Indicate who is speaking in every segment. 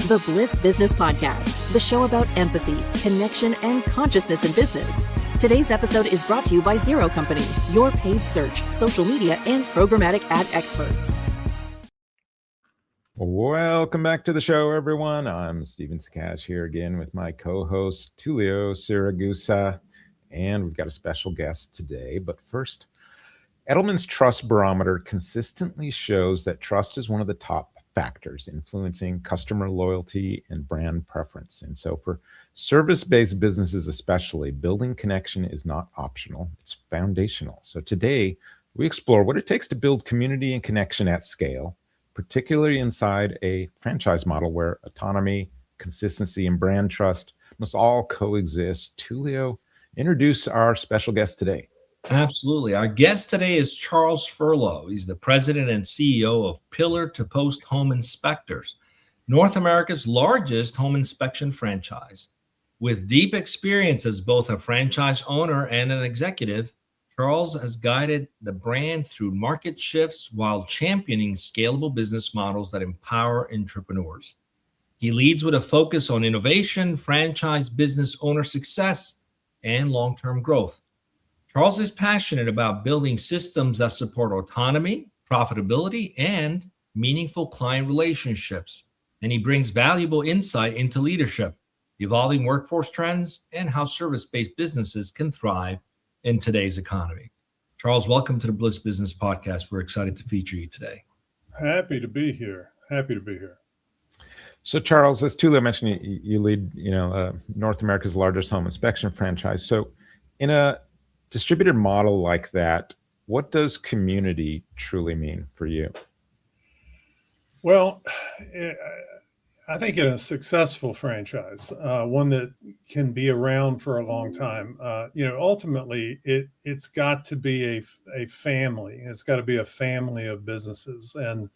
Speaker 1: The Bliss Business Podcast, the show about empathy, connection, and consciousness in business. Today's episode is brought to you by Zero Company, your paid search, social media, and programmatic ad experts.
Speaker 2: Welcome back to the show, everyone. I'm Steven Sakash here again with my co-host, Tulio Siragusa, and we've got a special guest today. But first, Edelman's Trust Barometer consistently shows that trust is one of the top factors influencing customer loyalty and brand preference. And so for service-based businesses especially, building connection is not optional, it's foundational. So today, we explore what it takes to build community and connection at scale, particularly inside a franchise model where autonomy, consistency, and brand trust must all coexist. Tulio, introduce our special guest today.
Speaker 3: Absolutely. Our guest today is Charles Furlough. He's the president and CEO of Pillar to Post Home Inspectors, North America's largest home inspection franchise. With deep experience as both a franchise owner and an executive, Charles has guided the brand through market shifts while championing scalable business models that empower entrepreneurs. He leads with a focus on innovation, franchise business owner success, and long-term growth. Charles is passionate about building systems that support autonomy, profitability, and meaningful client relationships. And he brings valuable insight into leadership, evolving workforce trends, and how service-based businesses can thrive in today's economy. Charles, welcome to the Bliss Business Podcast. We're excited to feature you today.
Speaker 4: Happy to be here.
Speaker 2: So Charles, as Tulio mentioned, you lead, North America's largest home inspection franchise. So in a distributed model like that, what does community truly mean for you?
Speaker 4: Well, I think in a successful franchise, one that can be around for a long time, ultimately it's got to be a family. It's got to be a family of businesses. And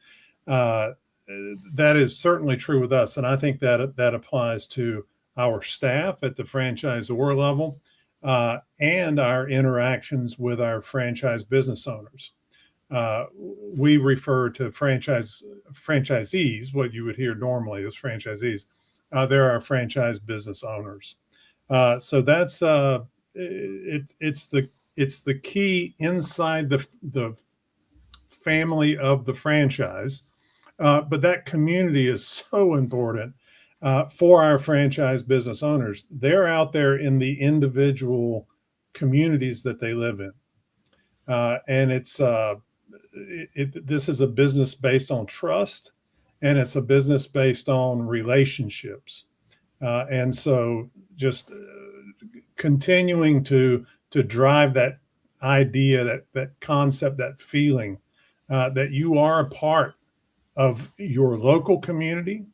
Speaker 4: that is certainly true with us. And I think that applies to our staff at the franchisor level and our interactions with our franchise business owners. We refer to franchisees, what you would hear normally as franchisees. They're our franchise business owners. So that's it's the key inside the family of the franchise. But that community is so important for our franchise business owners. They're out there in the individual communities that they live in, and this is a business based on trust, and it's a business based on relationships. And so just continuing to drive that idea, that concept, that feeling that you are a part of your local community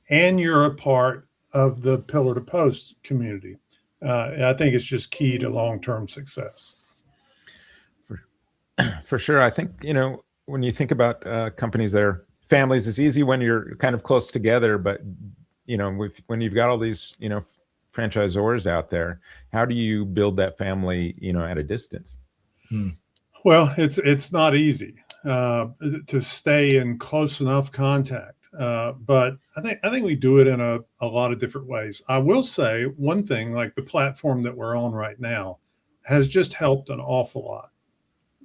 Speaker 4: and you're a part of the Pillar to Post community. I think it's just key to long-term success.
Speaker 2: For sure. I think, when you think about companies that are families, it's easy when you're kind of close together, but, when you've got all these, franchisors out there, how do you build that family, at a distance?
Speaker 4: Well, it's not easy to stay in close enough contact. But I think we do it in a lot of different ways. I will say one thing, like the platform that we're on right now has just helped an awful lot.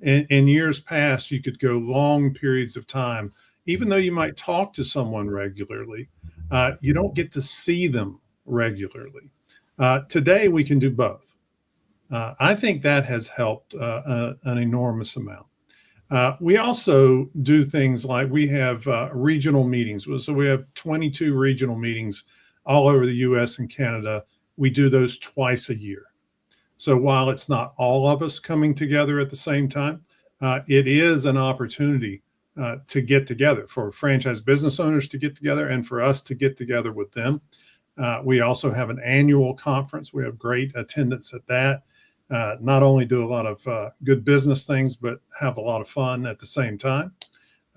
Speaker 4: In years past, you could go long periods of time, even though you might talk to someone regularly, you don't get to see them regularly. Today, we can do both. I think that has helped an enormous amount. We also do things like we have regional meetings. So we have 22 regional meetings all over the US and Canada. We do those twice a year. So while it's not all of us coming together at the same time, it is an opportunity to get together, for franchise business owners to get together and for us to get together with them. We also have an annual conference. We have great attendance at that. Not only do a lot of good business things, but have a lot of fun at the same time.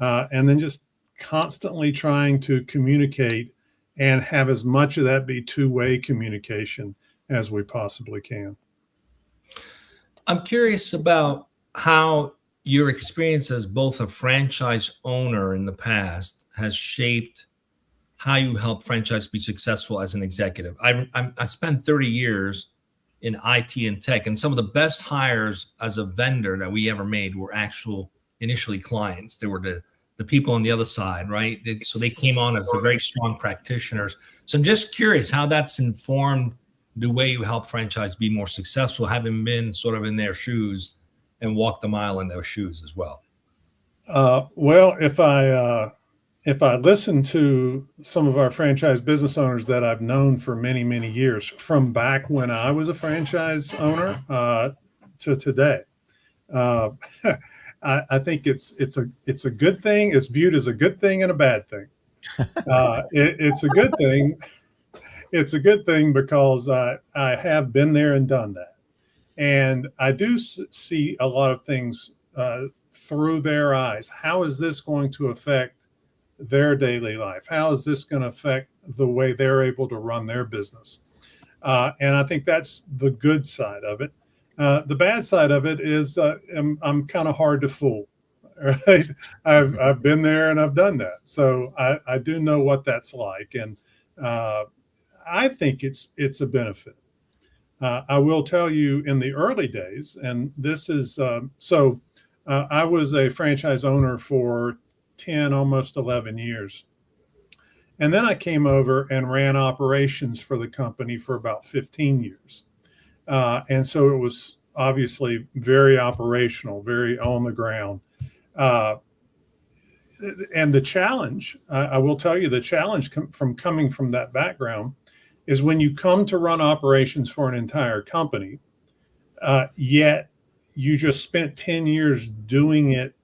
Speaker 4: And then just constantly trying to communicate and have as much of that be two-way communication as we possibly can.
Speaker 3: I'm curious about how your experience as both a franchise owner in the past has shaped how you help franchise be successful as an executive. I spent 30 years in IT and tech, and some of the best hires as a vendor that we ever made were actual initially clients. They were the people on the other side, right? So they came on as the very strong practitioners. So I'm just curious how that's informed the way you help franchise be more successful, having been sort of in their shoes and walked the mile in their shoes as well.
Speaker 4: Well, if I listen to some of our franchise business owners that I've known for many, many years, from back when I was a franchise owner to today, I think it's a good thing. It's viewed as a good thing and a bad thing. It's a good thing. It's a good thing because I have been there and done that. And I do see a lot of things through their eyes. How is this going to affect their daily life? How is this going to affect the way they're able to run their business? And I think that's the good side of it. The bad side of it is I'm kind of hard to fool. Right? I've been there and I've done that. So I do know what that's like. And I think it's a benefit. I will tell you in the early days, and this is I was a franchise owner for 10, almost 11 years. And then I came over and ran operations for the company for about 15 years. And so it was obviously very operational, very on the ground. And the challenge, I will tell you, the challenge from coming from that background is when you come to run operations for an entire company, yet you just spent 10 years doing it,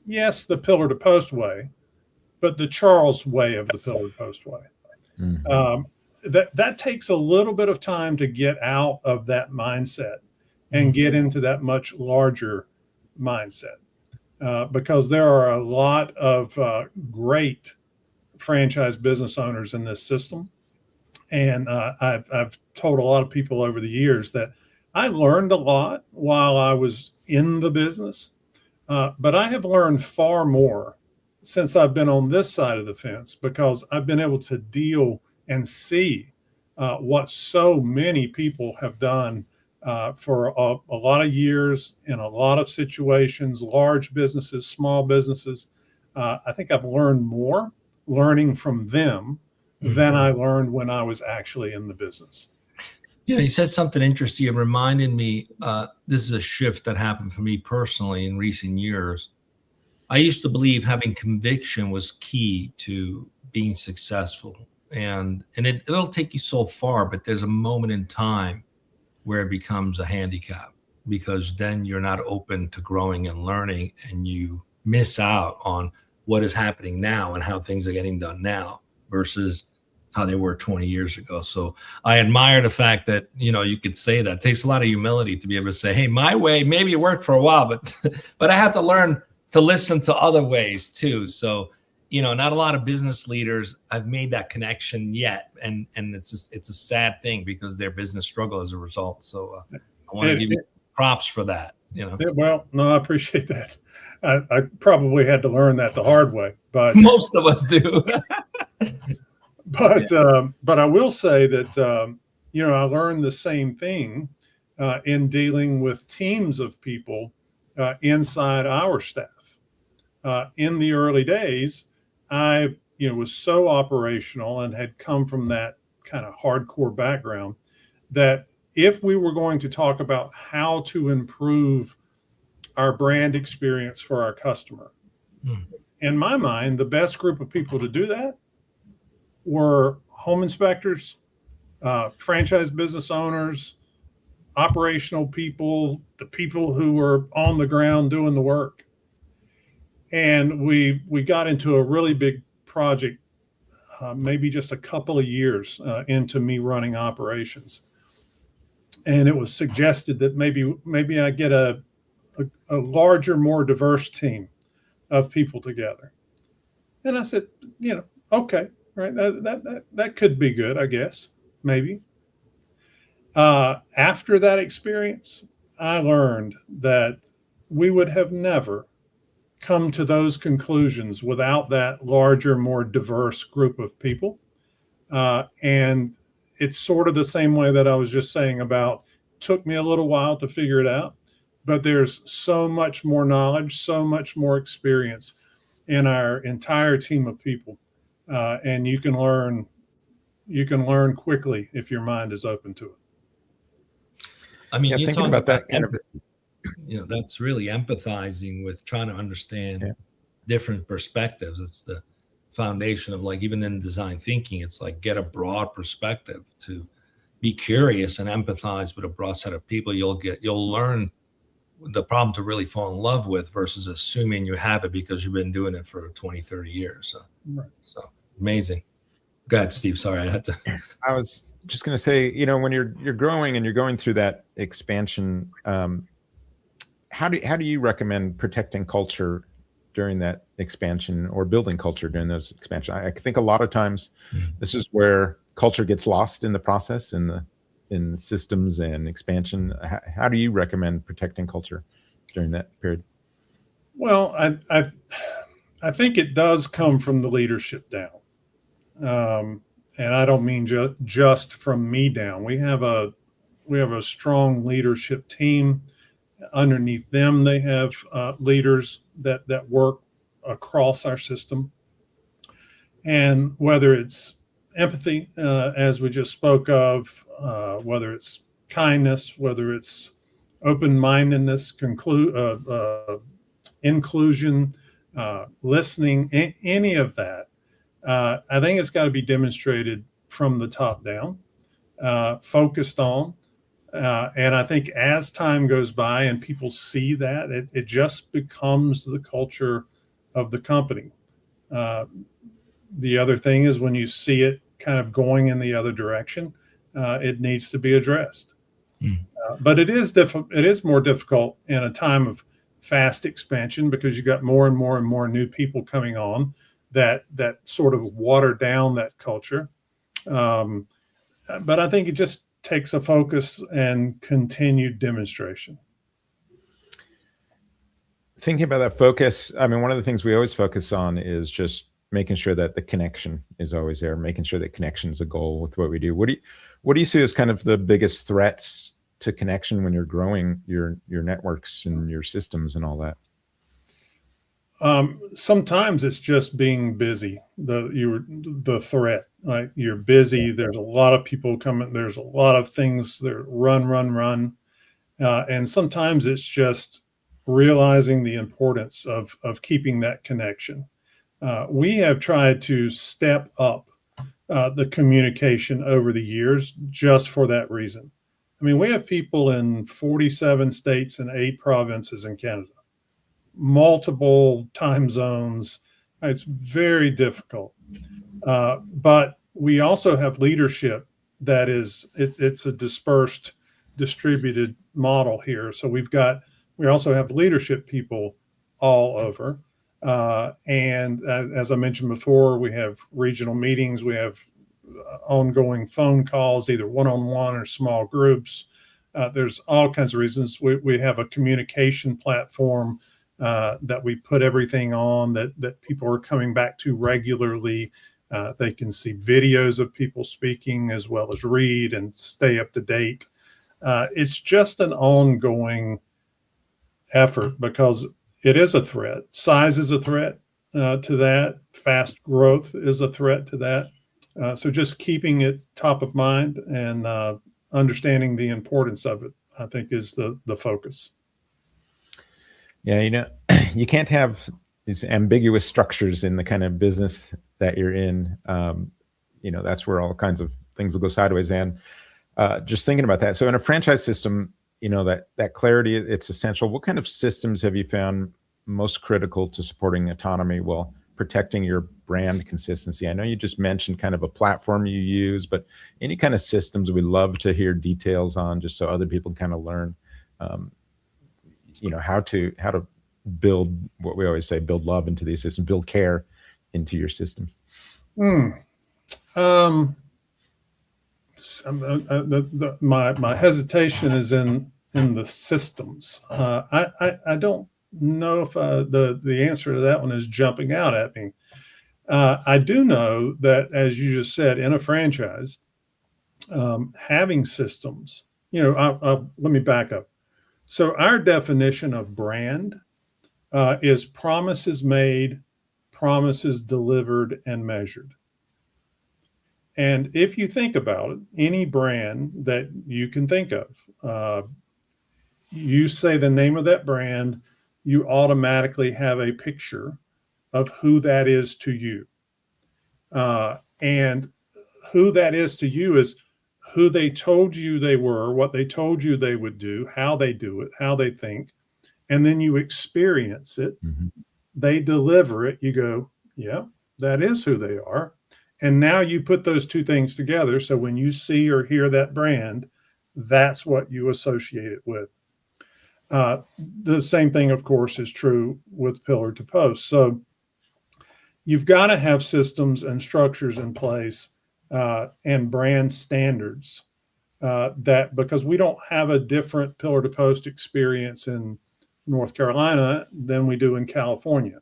Speaker 4: yes, the pillar to post way, but the Charles way of the pillar to post way. Mm-hmm. That takes a little bit of time to get out of that mindset and get into that much larger mindset. Because there are a lot of great franchise business owners in this system. And I've told a lot of people over the years that I learned a lot while I was in the business, but I have learned far more since I've been on this side of the fence, because I've been able to deal and see what so many people have done for a lot of years in a lot of situations, large businesses, small businesses. I think I've learned more learning from them than I learned when I was actually in the business.
Speaker 3: You know, you said something interesting. It reminded me, this is a shift that happened for me personally in recent years. I used to believe having conviction was key to being successful. And it'll take you so far, but there's a moment in time where it becomes a handicap, because then you're not open to growing and learning, and you miss out on what is happening now and how things are getting done now versus how they were 20 years ago. So I admire the fact that, you know, you could say that. It takes a lot of humility to be able to say, hey, my way, maybe it worked for a while, but I have to learn to listen to other ways too. So, you know, not a lot of business leaders have made that connection yet. And it's a sad thing, because their business struggle as a result. So I want to give you props for that. You know,
Speaker 4: well, no, I appreciate that. I probably had to learn that the hard way, but
Speaker 3: most of us do.
Speaker 4: But I will say that, you know, I learned the same thing in dealing with teams of people inside our staff. In the early days, I, you know, was so operational and had come from that kind of hardcore background that if we were going to talk about how to improve our brand experience for our customer, in my mind, the best group of people to do that were home inspectors, franchise business owners, operational people, the people who were on the ground doing the work. And we got into a really big project, maybe just a couple of years into me running operations. And it was suggested that maybe I get a larger, more diverse team of people together. And I said, you know, okay, right, that could be good, I guess, maybe. After that experience, I learned that we would have never come to those conclusions without that larger, more diverse group of people. And it's sort of the same way that I was just saying about, took me a little while to figure it out, but there's so much more knowledge, so much more experience in our entire team of people. And you can learn quickly if your mind is open to it.
Speaker 3: I mean,
Speaker 2: Yeah,
Speaker 3: you're
Speaker 2: thinking
Speaker 3: talking
Speaker 2: about that kind of,
Speaker 3: that's really empathizing with trying to understand different perspectives. It's the foundation of, like, even in design thinking, it's like, get a broad perspective, to be curious and empathize with a broad set of people. You'll learn the problem to really fall in love with, versus assuming you have it because you've been doing it for 20, 30 years. So amazing. Go ahead, Steve. Sorry, I had to.
Speaker 2: I was just going to say, when you're growing and you're going through that expansion, how do you recommend protecting culture during that expansion, or building culture during those expansion? I think a lot of times this is where culture gets lost in the process, in systems and expansion. How do you recommend protecting culture during that period?
Speaker 4: Well, I think it does come from the leadership down. And I don't mean just from me down. We have a strong leadership team. Underneath them, they have leaders that work across our system. And whether it's empathy, as we just spoke of, whether it's kindness, whether it's open-mindedness, inclusion, listening, any of that, I think it's got to be demonstrated from the top down, focused on. And I think as time goes by and people see that, it just becomes the culture of the company. The other thing is, when you see it kind of going in the other direction, it needs to be addressed. But it is more difficult in a time of fast expansion, because you got more and more and more new people coming on that sort of water down that culture. But I think it just takes a focus and continued demonstration.
Speaker 2: Thinking about that focus, I mean, one of the things we always focus on is just making sure that the connection is always there, making sure that connection is a goal with what we do. What do you see as kind of the biggest threats to connection when you're growing your networks and your systems and all that?
Speaker 4: Sometimes it's just being busy. The threat, like, you're busy. There's a lot of people coming. There's a lot of things that run. And sometimes it's just realizing the importance of keeping that connection. We have tried to step up the communication over the years just for that reason. I mean, we have people in 47 states and 8 provinces in Canada, multiple time zones. It's very difficult. But we also have leadership that it's a dispersed, distributed model here. So we also have leadership people all over. And as I mentioned before, we have regional meetings. We have ongoing phone calls, either one-on-one or small groups. There's all kinds of reasons. We have a communication platform that we put everything on that people are coming back to regularly. They can see videos of people speaking, as well as read and stay up to date. It's just an ongoing effort, because it is a threat. Size is a threat to that. Fast growth is a threat to that. So just keeping it top of mind and understanding the importance of it, I think, is the focus.
Speaker 2: Yeah, you can't have these ambiguous structures in the kind of business that you're in. That's where all kinds of things will go sideways. And just thinking about that. So in a franchise system, that clarity, it's essential. What kind of systems have you found most critical to supporting autonomy while protecting your brand consistency? I know you just mentioned kind of a platform you use, but any kind of systems we love to hear details on, just so other people kind of learn, how to build what we always say, build love into these systems, build care into your systems.
Speaker 4: My hesitation is in the systems. I don't know if the answer to that one is jumping out at me. I do know that, as you just said, in a franchise, having systems, let me back up. So our definition of brand is promises made, promises delivered, and measured. And if you think about it, any brand that you can think of, you say the name of that brand, you automatically have a picture of who that is to you. And who that is to you is who they told you they were, what they told you they would do, how they do it, how they think. And then you experience it. Mm-hmm. They deliver it. You go, yeah, that is who they are. And now you put those two things together. So when you see or hear that brand, that's what you associate it with. The same thing, of course, is true with Pillar to Post. So you've got to have systems and structures in place and brand standards that, because we don't have a different Pillar to Post experience in North Carolina than we do in California,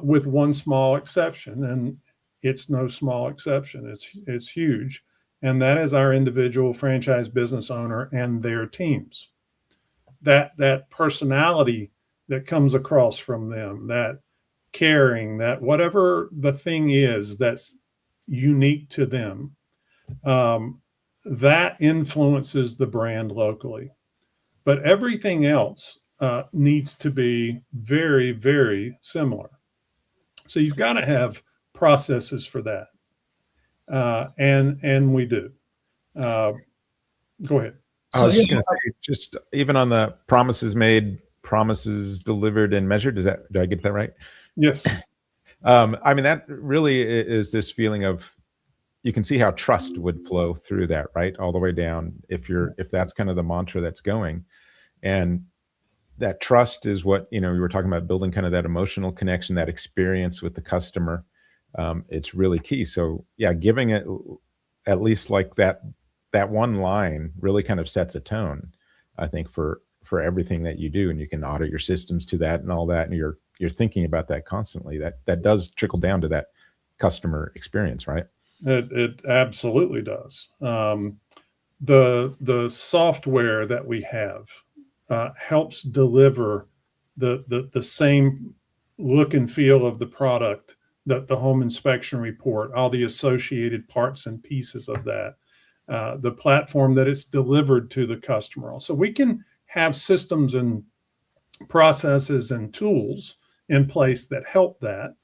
Speaker 4: with one small exception, and it's no small exception. It's huge, and that is our individual franchise business owner and their teams. That personality that comes across from them, that caring, that whatever the thing is that's unique to them, that influences the brand locally. But everything else needs to be very, very similar. So you've got to have processes for that, and we do. Go ahead.
Speaker 2: I was just going to say, just even on the promises made, promises delivered, and measured. Did I get that right?
Speaker 4: Yes.
Speaker 2: I mean, that really is this feeling of, you can see how trust would flow through that, right? All the way down. If that's kind of the mantra that's going, and that trust is what, we were talking about, building kind of that emotional connection, that experience with the customer. It's really key. So yeah, giving it at least like that one line really kind of sets a tone, I think, for everything that you do, and you can audit your systems to that and all that, and you're thinking about that constantly. That does trickle down to that customer experience, right?
Speaker 4: It absolutely does. The software that we have helps deliver the same look and feel of the product, that the home inspection report, all the associated parts and pieces of that, the platform that it's delivered to the customer. So we can have systems and processes and tools in place that help that.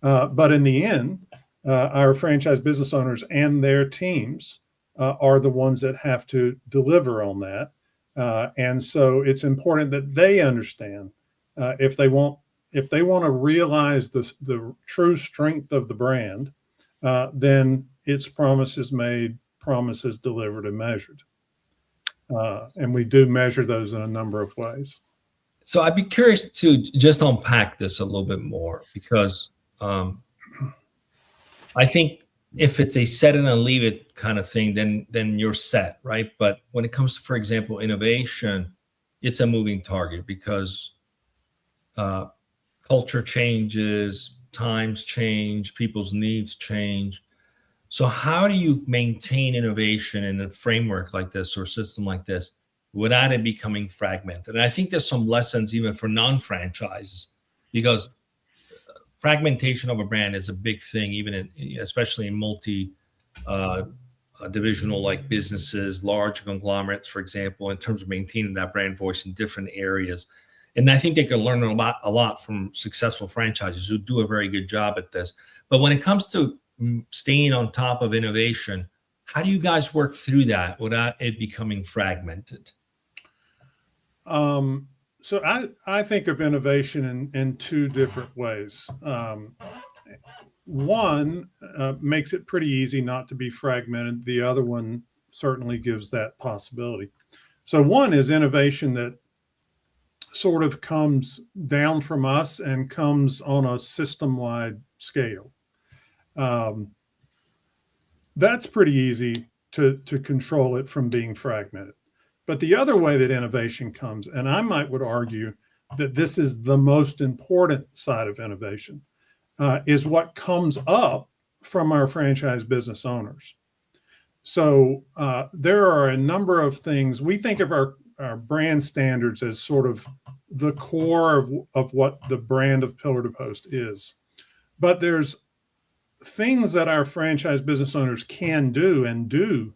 Speaker 4: But in the end, our franchise business owners and their teams are the ones that have to deliver on that. And so it's important that they understand if they want to realize the true strength of the brand, then it's promises made, promises delivered, and measured. And we do measure those in a number of ways.
Speaker 3: So I'd be curious to just unpack this a little bit more, because I think if it's a set it and leave it kind of thing, then you're set, right? But when it comes to, for example, innovation, it's a moving target, because culture changes, times change, people's needs change. So how do you maintain innovation in a framework like this or a system like this without it becoming fragmented? And I think there's some lessons even for non-franchises, because fragmentation of a brand is a big thing, especially in multi-divisional like businesses, large conglomerates, for example, in terms of maintaining that brand voice in different areas. And I think they can learn a lot from successful franchises who do a very good job at this. But when it comes to staying on top of innovation, how do you guys work through that without it becoming fragmented?
Speaker 4: So I think of innovation in two different ways. One makes it pretty easy not to be fragmented. The other one certainly gives that possibility. So one is innovation that sort of comes down from us and comes on a system-wide scale. That's pretty easy to control it from being fragmented. But the other way that innovation comes, and I would argue that this is the most important side of innovation, is what comes up from our franchise business owners. So there are a number of things. We think of our brand standards as sort of the core of what the brand of Pillar to Post is. But there's things that our franchise business owners can do and do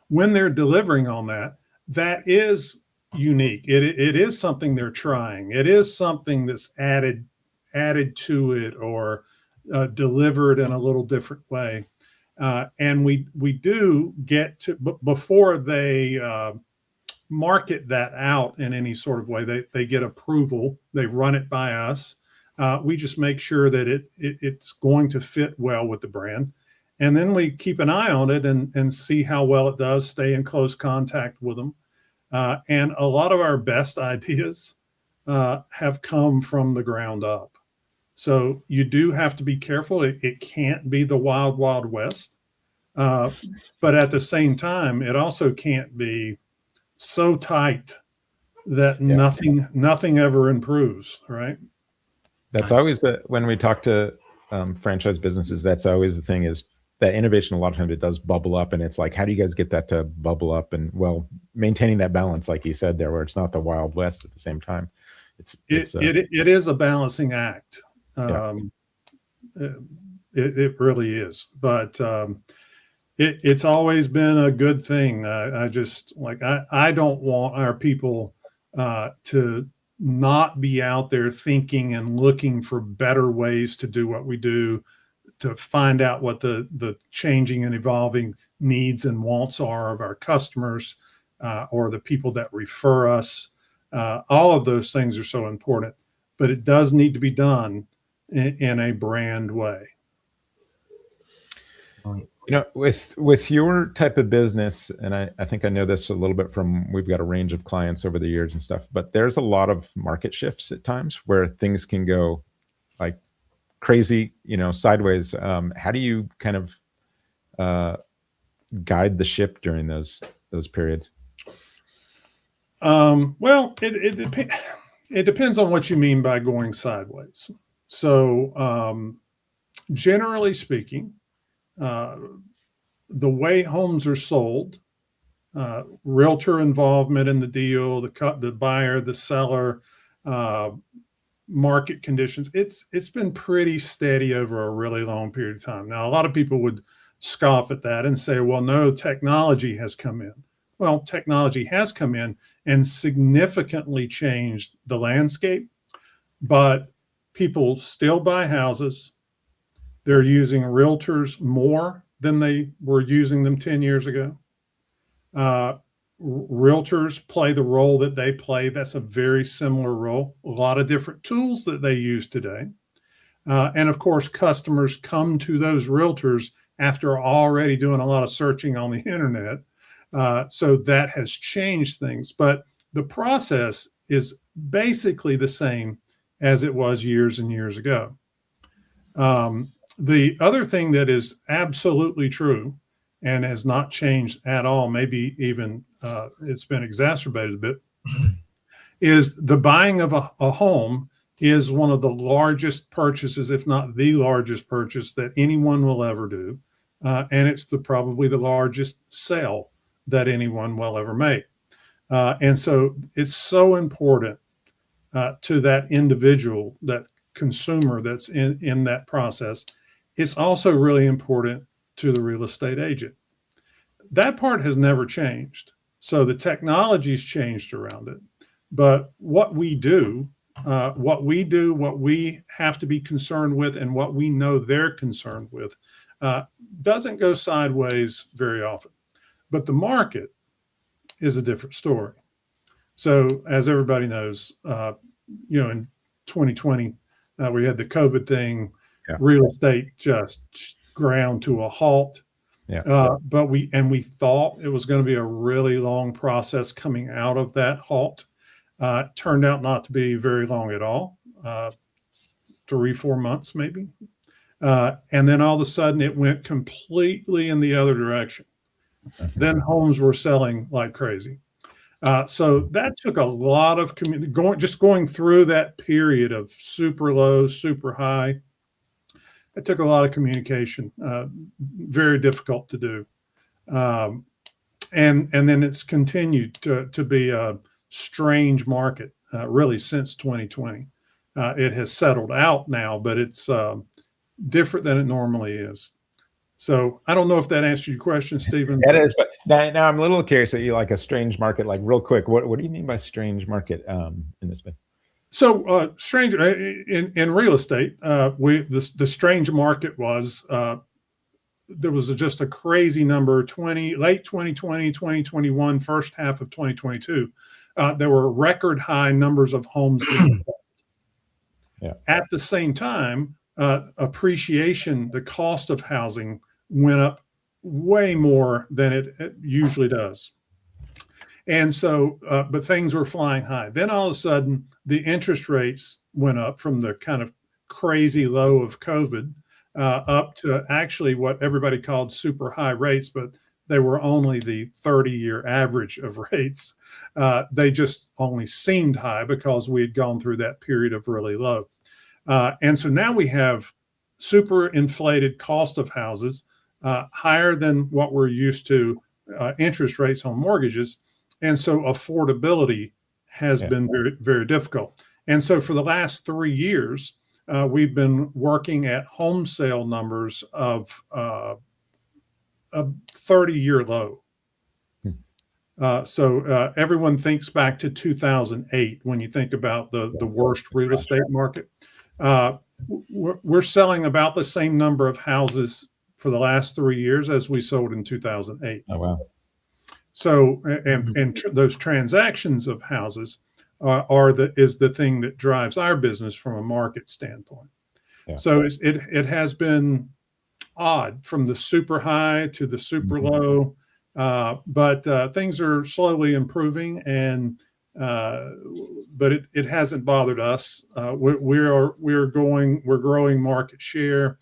Speaker 4: when they're delivering on that is unique. It is something they're trying. It is something that's added to it or delivered in a little different way. And we do get to, before they market that out in any sort of way, they get approval, they run it by us. We just make sure that it's going to fit well with the brand. And then we keep an eye on it and see how well it does, stay in close contact with them. And a lot of our best ideas have come from the ground up. So you do have to be careful. It can't be the wild, wild west. But at the same time, it also can't be so tight that nothing ever improves, right?
Speaker 2: That's always when we talk to franchise businesses, that's always the thing, is that innovation. A lot of times it does bubble up, and it's like, how do you guys get that to bubble up? And well, maintaining that balance, like you said there, where it's not the Wild West at the same time. It is a balancing act. It really is, but it's always been a good thing. I don't want our people to not be out there thinking and looking for better ways to do what we do, to find out what the changing and evolving needs and wants are of our customers or the people that refer us. All of those things are so important, but it does need to be done in a brand way. You know, with your type of business, and I think I know this a little bit from, we've got a range of clients over the years and stuff, but there's a lot of market shifts at times where things can go like crazy, sideways. How do you kind of guide the ship during those periods?
Speaker 4: Well, it depends on what you mean by going sideways. So generally speaking, the way homes are sold, realtor involvement in the deal, the buyer, the seller, market conditions, it's been pretty steady over a really long period of time. Now, a lot of people would scoff at that and say, well, no, technology has come in. Well, technology has come in and significantly changed the landscape, but people still buy houses. They're using realtors more than they were using them 10 years ago. Realtors play the role that they play. That's a very similar role. A lot of different tools that they use today. And of course, customers come to those realtors after already doing a lot of searching on the internet. So that has changed things. But the process is basically the same as it was years and years ago. The other thing that is absolutely true and has not changed at all, maybe even it's been exacerbated a bit, is the buying of a home is one of the largest purchases, if not the largest purchase that anyone will ever do. And it's probably the largest sale that anyone will ever make. And so it's so important to that individual, that consumer that's in that process. It's also really important to the real estate agent. That part has never changed. So the technology's changed around it. But what we do, what we have to be concerned with, and what we know they're concerned with, doesn't go sideways very often. But the market is a different story. So as everybody knows, in 2020, we had the COVID thing. Yeah. Real estate just ground to a halt. Yeah. But we thought it was going to be a really long process coming out of that halt. It turned out not to be very long at all, 3-4 months maybe. And then all of a sudden it went completely in the other direction. Then homes were selling like crazy. So that took a lot of going through that period of super low, super high. It took a lot of communication, very difficult to do. And then it's continued to be a strange market, really since 2020. It has settled out now, but it's different than it normally is. So I don't know if that answered your question, Stephen.
Speaker 2: That is, but now I'm a little curious that you like a strange market, like real quick. What do you mean by strange market in this business?
Speaker 4: So strange in real estate, the strange market was there was just a crazy number, late 2020, 2021, first half of 2022. There were record high numbers of homes being built.
Speaker 2: Yeah.
Speaker 4: At the same time, appreciation, the cost of housing went up way more than it usually does. And so, but things were flying high. Then all of a sudden, the interest rates went up from the kind of crazy low of COVID up to actually what everybody called super high rates, but they were only the 30-year average of rates. They just only seemed high because we had gone through that period of really low. And so now we have super inflated cost of houses, higher than what we're used to, interest rates on mortgages. And so affordability has been very, very difficult. And so for the last 3 years, we've been working at home sale numbers of a 30-year low. So everyone thinks back to 2008 when you think about the worst real estate market. We're selling about the same number of houses for the last 3 years as we sold in 2008.
Speaker 2: Oh, wow.
Speaker 4: So, those transactions of houses is the thing that drives our business from a market standpoint. Yeah. So it has been odd from the super high to the super low, but things are slowly improving, and but it hasn't bothered us. We're growing market share,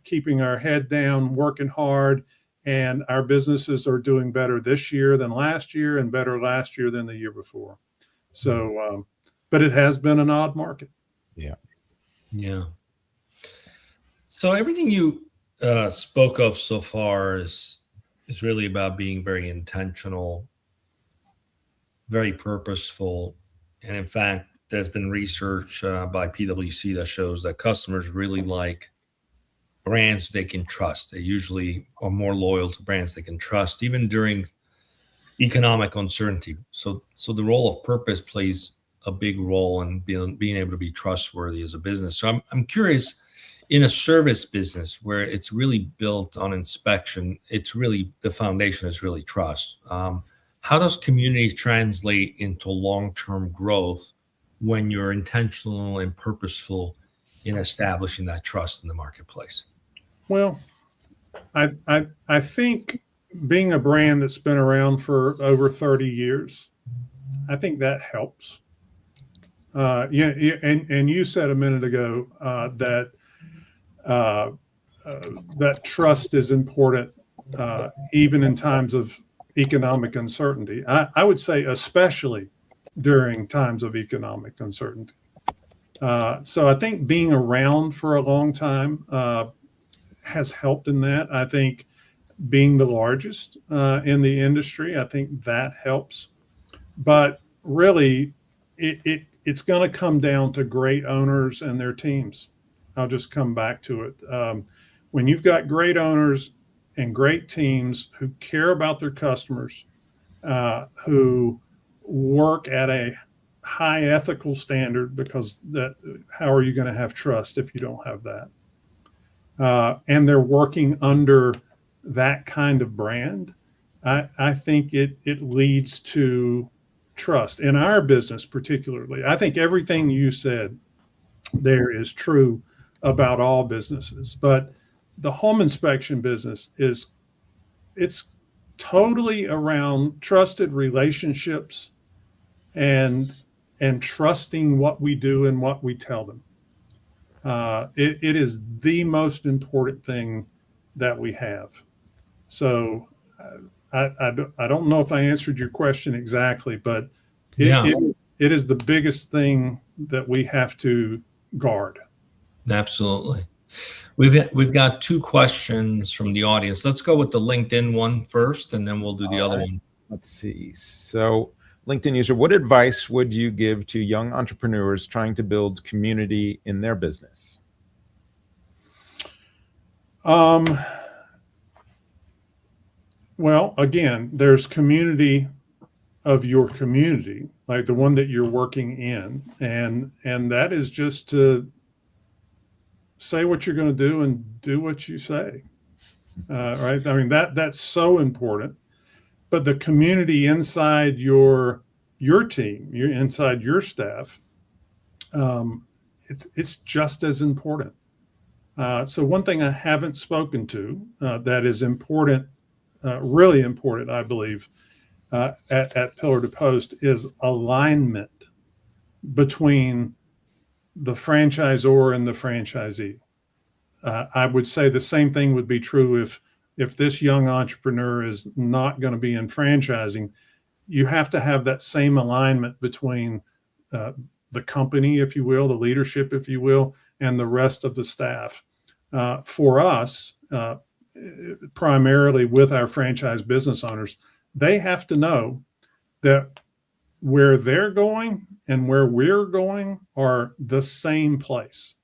Speaker 4: keeping our head down, working hard. And our businesses are doing better this year than last year, and better last year than the year before. So, but it has been an odd market.
Speaker 2: Yeah.
Speaker 3: Yeah. So everything you spoke of so far is really about being very intentional, very purposeful. And in fact, there's been research by PwC that shows that customers really like brands they can trust. They usually are more loyal to brands they can trust, even during economic uncertainty. So the role of purpose plays a big role in being able to be trustworthy as a business. So I'm curious, in a service business where it's really built on inspection, it's really, the foundation is really trust. How does community translate into long-term growth when you're intentional and purposeful in establishing that trust in the marketplace?
Speaker 4: Well, I think being a brand that's been around for over 30 years, I think that helps. And you said a minute ago that trust is important even in times of economic uncertainty. I would say especially during times of economic uncertainty. So I think being around for a long time has helped in that. I think being the largest in the industry, I think that helps. But really, it's going to come down to great owners and their teams. I'll just come back to it. When you've got great owners and great teams who care about their customers, who work at a high ethical standard, because how are you going to have trust if you don't have that? And they're working under that kind of brand, I think it leads to trust. In our business particularly, I think everything you said there is true about all businesses, but the home inspection business it's totally around trusted relationships and trusting what we do and what we tell them. It is the most important thing that we have. So I don't know if I answered your question exactly, but
Speaker 3: Yeah,
Speaker 4: it is the biggest thing that we have to guard.
Speaker 3: absolutely. We've got two questions from the audience. Let's go with the LinkedIn one first, and then we'll do the other one.
Speaker 2: Let's see. So, LinkedIn user, what advice would you give to young entrepreneurs trying to build community in their business?
Speaker 4: Well, again, there's community of your community, like the one that you're working in, and that is just to say what you're going to do and do what you say. Right? I mean, that's so important. But the community inside your team, inside your staff, it's just as important. So one thing I haven't spoken to that is important, really important, I believe, at Pillar to Post is alignment between the franchisor and the franchisee. I would say the same thing would be true if this young entrepreneur is not going to be in franchising. You have to have that same alignment between the company, if you will, the leadership, if you will, and the rest of the staff. For us, primarily with our franchise business owners, they have to know that where they're going and where we're going are the same place.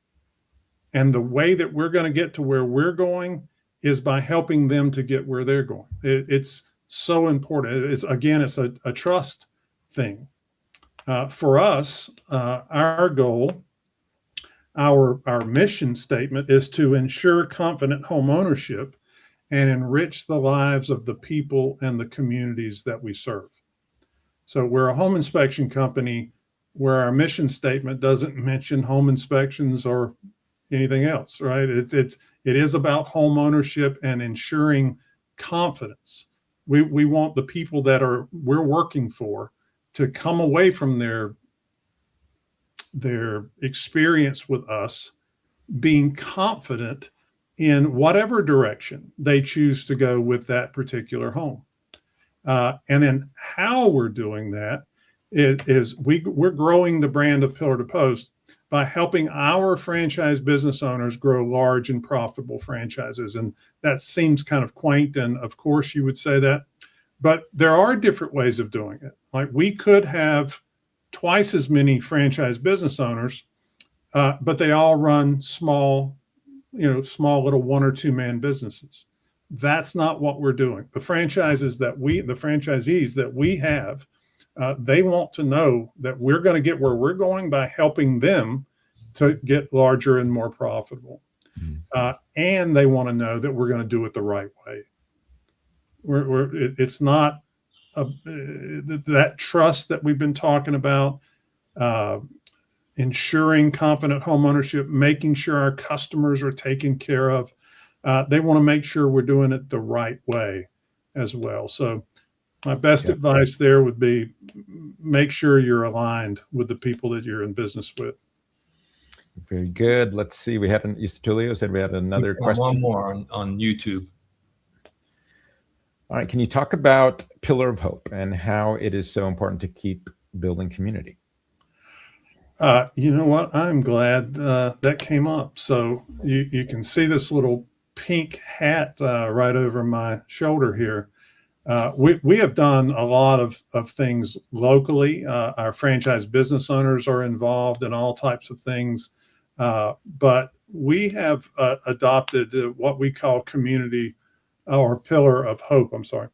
Speaker 4: And the way that we're going to get to where we're going is by helping them to get where they're going. It's so important. It's a trust thing. For us, our goal, our mission statement is to ensure confident home ownership and enrich the lives of the people and the communities that we serve. So we're a home inspection company where our mission statement doesn't mention home inspections or anything else, right? It is about home ownership and ensuring confidence. We want the people that we're working for to come away from their experience with us being confident in whatever direction they choose to go with that particular home. And then how we're doing that is we're growing the brand of Pillar to Post by helping our franchise business owners grow large and profitable franchises. And that seems kind of quaint, and of course you would say that, but there are different ways of doing it. Like we could have twice as many franchise business owners, but they all run small little 1 or 2 man businesses. That's not what we're doing. The franchisees that we have, they want to know that we're going to get where we're going by helping them to get larger and more profitable. And they want to know that we're going to do it the right way. It's not that trust that we've been talking about, ensuring confident home ownership, making sure our customers are taken care of. They want to make sure we're doing it the right way as well. So my best advice there would be make sure you're aligned with the people that you're in business with.
Speaker 2: Very good. Let's see. Tulio said we had another question.
Speaker 3: One more on YouTube.
Speaker 2: All right. Can you talk about Pillar of Hope and how it is so important to keep building community?
Speaker 4: You know what? I'm glad that came up. So you can see this little pink hat right over my shoulder here. We have done a lot of things locally. Our franchise business owners are involved in all types of things. But we have adopted what we call community or Pillar of Hope. I'm sorry.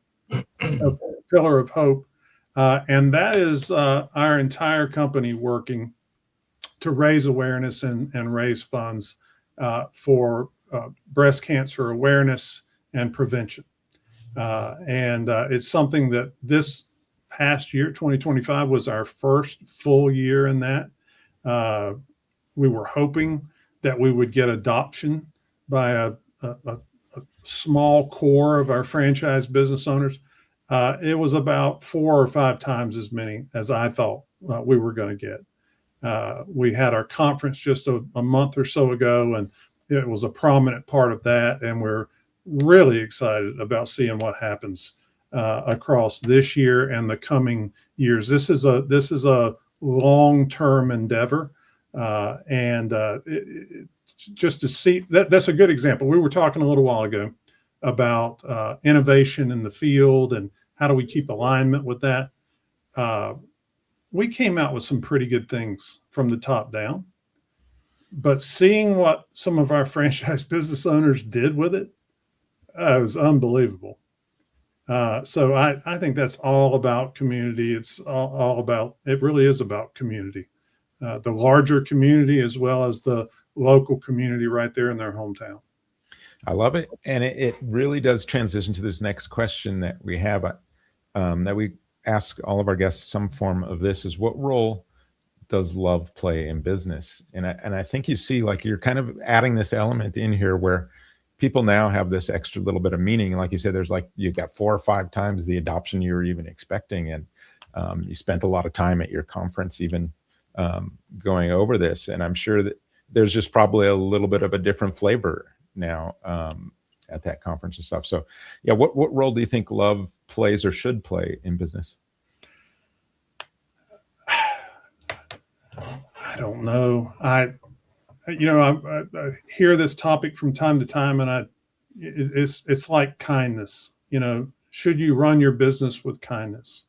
Speaker 4: Pillar of Hope. And that is our entire company working to raise awareness and raise funds for breast cancer awareness and prevention. And it's something that this past year, 2025, was our first full year in that. We were hoping that we would get adoption by a small core of our franchise business owners. It was about 4 or 5 times as many as I thought we were going to get. We had our conference just a month or so ago, and it was a prominent part of that. And we're really excited about seeing what happens across this year and the coming years. This is a long-term endeavor, just to see that's a good example. We were talking a little while ago about innovation in the field and how do we keep alignment with that. We came out with some pretty good things from the top down, but seeing what some of our franchise business owners did with it, was unbelievable. So I think that's all about community. It's all about, it really is about community, the larger community as well as the local community right there in their hometown.
Speaker 2: I love it. And it really does transition to this next question that we have, that we ask all of our guests some form of this is, what role does love play in business? And I think you see, like, you're kind of adding this element in here where people now have this extra little bit of meaning. Like you said, there's like, you got 4 or 5 times the adoption you were even expecting. And you spent a lot of time at your conference, even going over this. And I'm sure that there's just probably a little bit of a different flavor now at that conference and stuff. So yeah, what role do you think love plays or should play in business?
Speaker 4: I don't know. I hear this topic from time to time, and it's like kindness. Should you run your business with kindness?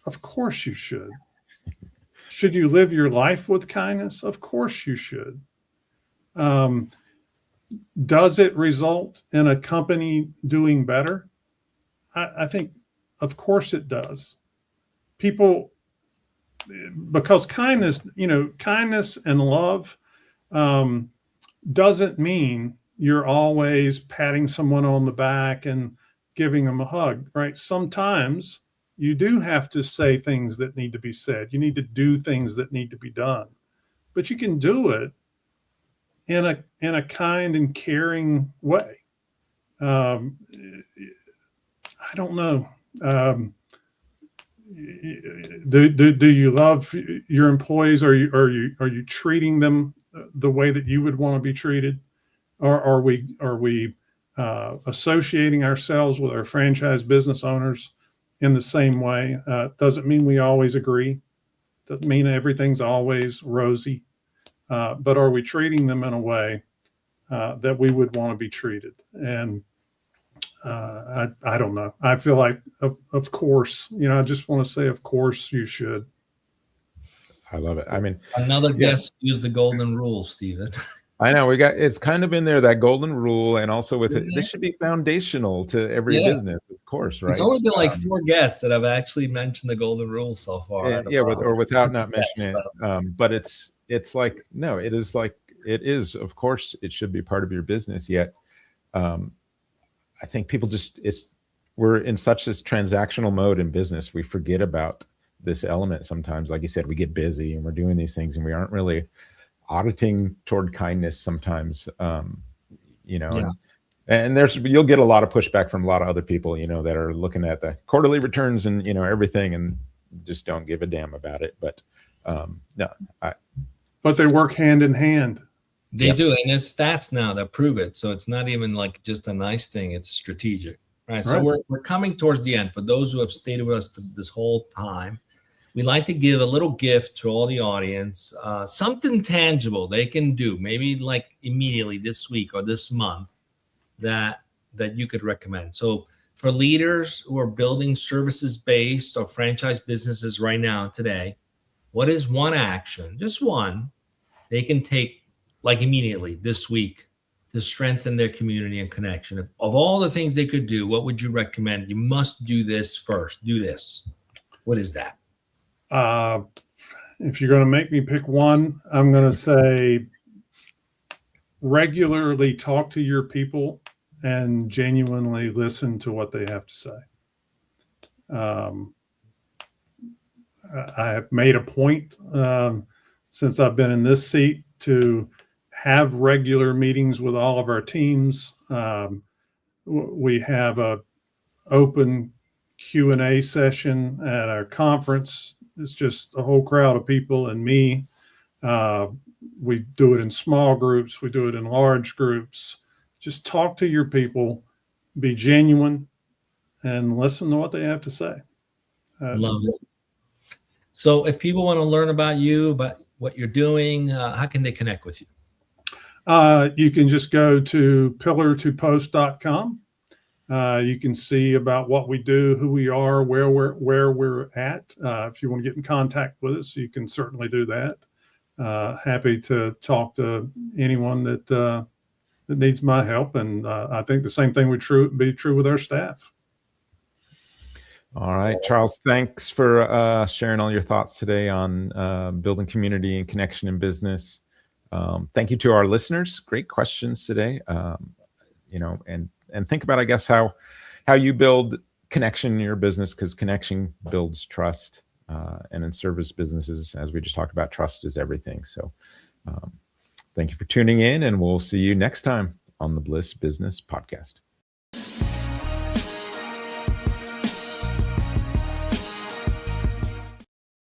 Speaker 4: Of course you should. Should you live your life with kindness? Of course you should. Does it result in a company doing better? I think, of course it does. People, because kindness and love doesn't mean you're always patting someone on the back and giving them a hug, right? Sometimes you do have to say things that need to be said. You need to do things that need to be done, but you can do it in a kind and caring way. I don't know. Do you love your employees? Are you treating them the way that you would want to be treated? Or are we associating ourselves with our franchise business owners in the same way? Doesn't mean we always agree. Doesn't mean everything's always rosy. But are we treating them in a way that we would want to be treated? And I don't know. I feel like, of course, I just want to say, of course you should.
Speaker 2: I love it. I mean,
Speaker 3: another guest used the golden rule, Stephen.
Speaker 2: I know it's kind of in there, that golden rule, and also with it, this should be foundational to every business, of course, right?
Speaker 3: It's only been like 4 guests that have actually mentioned the golden rule so far.
Speaker 2: Or without not mentioning it. But it's like, no, it is, of course, it should be part of your business. Yet, I think people we're in such this transactional mode in business, we forget about this element sometimes. Like you said, we get busy and we're doing these things and we aren't really auditing toward kindness sometimes, and you'll get a lot of pushback from a lot of other people, that are looking at the quarterly returns and, everything, and just don't give a damn about it. But
Speaker 4: but they work hand in hand.
Speaker 3: They do. And there's stats now that prove it. So it's not even like just a nice thing. It's strategic. Right. So we're coming towards the end. For those who have stayed with us this whole time, we'd like to give a little gift to all the audience, something tangible they can do, maybe like immediately this week or this month that you could recommend. So for leaders who are building services-based or franchise businesses right now today, what is one action, just one, they can take like immediately this week to strengthen their community and connection? Of all the things they could do, what would you recommend? You must do this first. Do this. What is that?
Speaker 4: If you're going to make me pick one, I'm going to say regularly talk to your people and genuinely listen to what they have to say. I have made a point since I've been in this seat to have regular meetings with all of our teams. We have a open Q&A session at our conference. It's just a whole crowd of people and me. We do it in small groups. We do it in large groups. Just talk to your people, be genuine, and listen to what they have to say.
Speaker 3: Love it. So if people want to learn about you, about what you're doing, how can they connect with you?
Speaker 4: You can just go to pillar2post.com. You can see about what we do, who we are, where we're at. If you want to get in contact with us, you can certainly do that. Happy to talk to anyone that needs my help, and I think the same thing would be true with our staff.
Speaker 2: All right, Charles, thanks for sharing all your thoughts today on building community and connection in business. Thank you to our listeners. Great questions today. And think about, I guess, how you build connection in your business, because connection builds trust. And in service businesses, as we just talked about, trust is everything. So thank you for tuning in, and we'll see you next time on the Bliss Business Podcast.